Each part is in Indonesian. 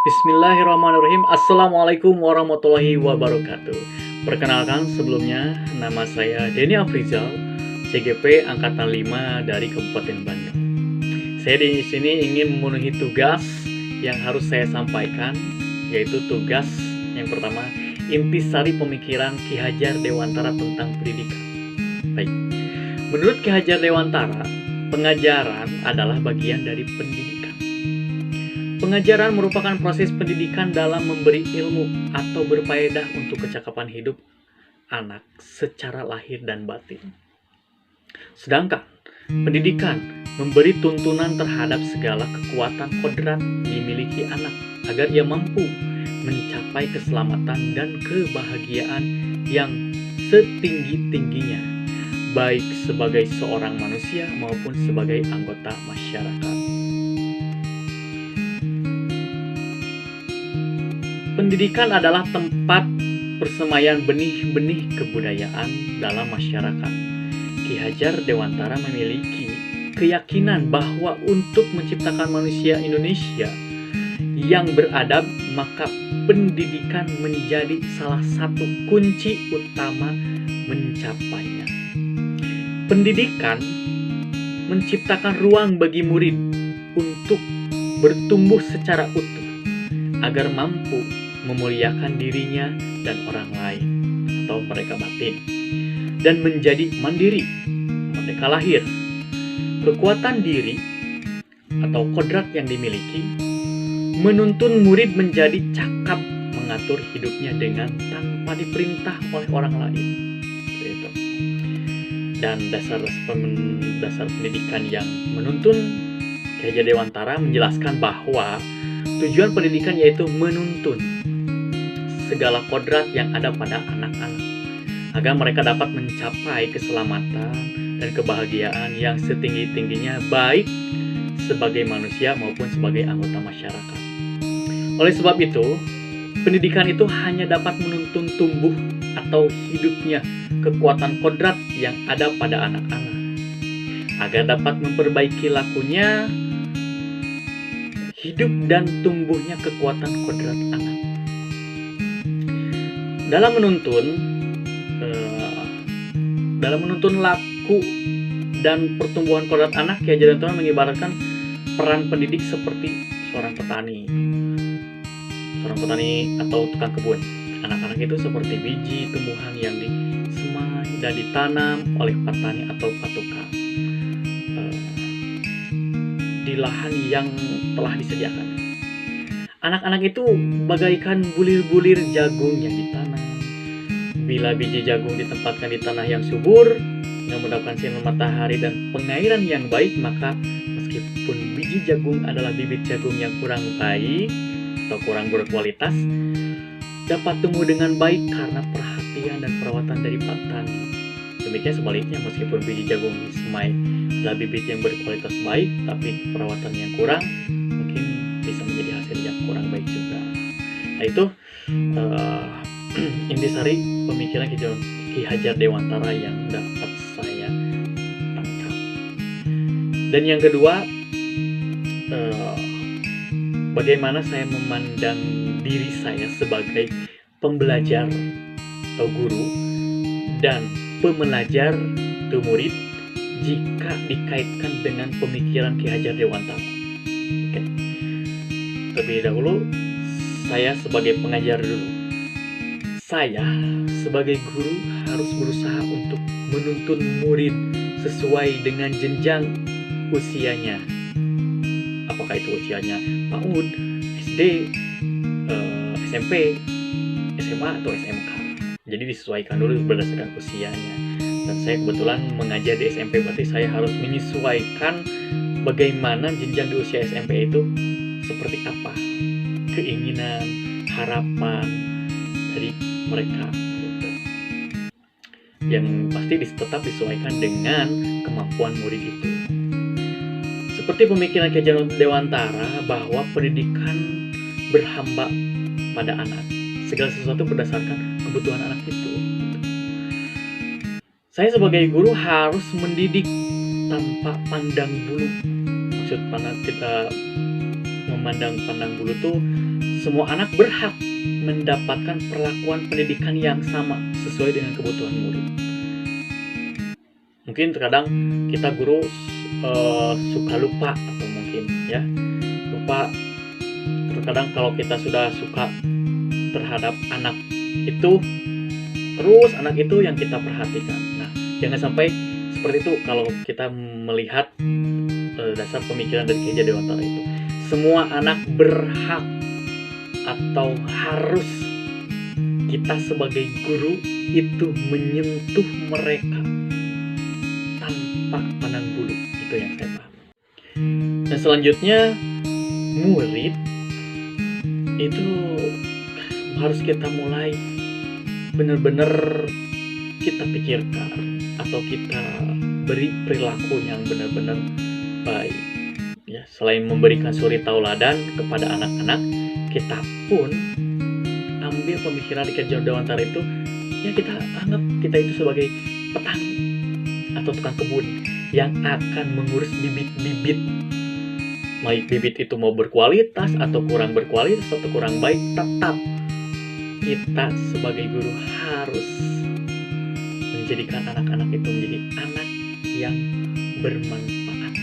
Bismillahirrahmanirrahim. Assalamualaikum warahmatullahi wabarakatuh. Perkenalkan sebelumnya, nama saya Denny Afrizal, CGP Angkatan 5 dari Kabupaten Bandung. Saya di sini ingin memenuhi tugas yang harus saya sampaikan, yaitu tugas yang pertama, intisari pemikiran Ki Hajar Dewantara tentang pendidikan. Baik, menurut Ki Hajar Dewantara, pengajaran adalah bagian dari pendidikan. Pengajaran merupakan proses pendidikan dalam memberi ilmu atau berfaedah untuk kecakapan hidup anak secara lahir dan batin. Sedangkan pendidikan memberi tuntunan terhadap segala kekuatan kodrat dimiliki anak agar ia mampu mencapai keselamatan dan kebahagiaan yang setinggi-tingginya, baik sebagai seorang manusia maupun sebagai anggota masyarakat. Pendidikan adalah tempat persemaian benih-benih kebudayaan dalam masyarakat. Ki Hajar Dewantara memiliki keyakinan bahwa untuk menciptakan manusia Indonesia yang beradab, maka pendidikan menjadi salah satu kunci utama mencapainya. Pendidikan menciptakan ruang bagi murid untuk bertumbuh secara utuh agar mampu memuliakan dirinya dan orang lain atau mereka batin, dan menjadi mandiri, merdeka lahir. Kekuatan diri atau kodrat yang dimiliki menuntun murid menjadi cakap mengatur hidupnya dengan tanpa diperintah oleh orang lain. Itu. Dan dasar pendidikan yang menuntun Ki Hajar Dewantara menjelaskan bahwa tujuan pendidikan yaitu menuntun segala kodrat yang ada pada anak-anak agar mereka dapat mencapai keselamatan dan kebahagiaan yang setinggi-tingginya, baik sebagai manusia maupun sebagai anggota masyarakat. Oleh sebab itu, pendidikan itu hanya dapat menuntun tumbuh atau hidupnya kekuatan kodrat yang ada pada anak-anak agar dapat memperbaiki lakunya hidup dan tumbuhnya kekuatan kodrat anak. Dalam menuntun laku dan pertumbuhan kodrat anak, Ki Hajar Dewantara mengibaratkan peran pendidik seperti seorang petani atau tukang kebun. Anak-anak itu seperti biji tumbuhan yang disemai dan ditanam oleh petani atau patukang di lahan yang telah disediakan. Anak-anak itu bagaikan bulir-bulir jagung yang ditanam. Bila biji jagung ditempatkan di tanah yang subur, yang mendapatkan sinar matahari dan pengairan yang baik, maka meskipun biji jagung adalah bibit jagung yang kurang baik atau kurang berkualitas, dapat tumbuh dengan baik karena perhatian dan perawatan dari petani. Demikian sebaliknya, meskipun biji jagung disemai adalah bibit yang berkualitas baik, tapi perawatan yang kurang, mungkin bisa menjadi hasil yang kurang baik juga. Nah, itu intisari pemikiran Ki Hajar Dewantara yang dapat saya tangkap. Dan yang kedua, bagaimana saya memandang diri saya sebagai pembelajar atau guru dan pembelajar atau murid jika dikaitkan dengan pemikiran Ki Hajar Dewantara. Oke. Terlebih dahulu, saya sebagai pengajar dulu. Saya sebagai guru harus berusaha untuk menuntun murid sesuai dengan jenjang usianya. Apakah itu usianya PAUD, SD, SMP, SMA, atau SMK. Jadi disesuaikan dulu berdasarkan usianya. Dan saya kebetulan mengajar di SMP, berarti saya harus menyesuaikan bagaimana jenjang di usia SMP itu seperti apa keinginan, harapan dari mereka gitu. Yang pasti tetap disesuaikan dengan kemampuan murid itu. Seperti pemikiran Ki Hajar Dewantara bahwa pendidikan berhamba pada anak. Segala sesuatu berdasarkan kebutuhan anak itu. Saya sebagai guru harus mendidik tanpa pandang bulu. Maksud kita memandang pandang bulu tuh semua anak berhak mendapatkan perlakuan pendidikan yang sama sesuai dengan kebutuhan murid. Mungkin terkadang kita guru suka lupa, atau mungkin ya lupa. Terkadang kalau kita sudah suka terhadap anak itu, terus anak itu yang kita perhatikan. Nah, jangan sampai seperti itu. Kalau kita melihat dasar pemikiran dari Ki Hajar Dewantara itu, semua anak berhak atau harus kita sebagai guru itu menyentuh mereka tanpa pandang bulu. Itu yang saya paham. Dan selanjutnya, murid itu harus kita mulai benar-benar kita pikirkan, atau kita beri perilaku yang benar-benar baik. Ya, selain memberikan suri tauladan kepada anak-anak, kita pun ambil pemikiran di Ki Hajar Dewantara itu, ya kita anggap kita itu sebagai petani atau tukang kebun yang akan mengurus bibit-bibit. Baik bibit itu mau berkualitas atau kurang berkualitas atau kurang baik, tetap kita sebagai guru harus menjadikan anak-anak itu menjadi anak yang bermanfaat.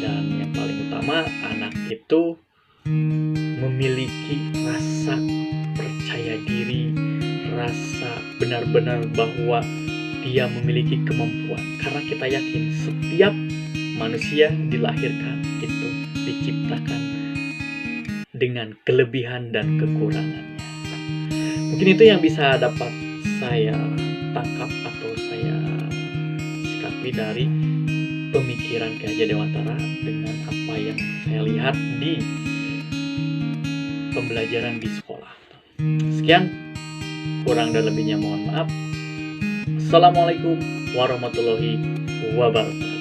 Dan yang paling utama, anak itu memiliki rasa percaya diri, rasa benar-benar bahwa dia memiliki kemampuan. Karena kita yakin setiap manusia dilahirkan itu diciptakan dengan kelebihan dan kekurangannya. Mungkin itu yang bisa dapat saya tangkap atau saya sikapi dari pemikiran Ki Hajar Dewantara dengan apa yang saya lihat di pembelajaran di sekolah. Sekian, kurang dan lebihnya mohon maaf. Assalamualaikum warahmatullahi wabarakatuh.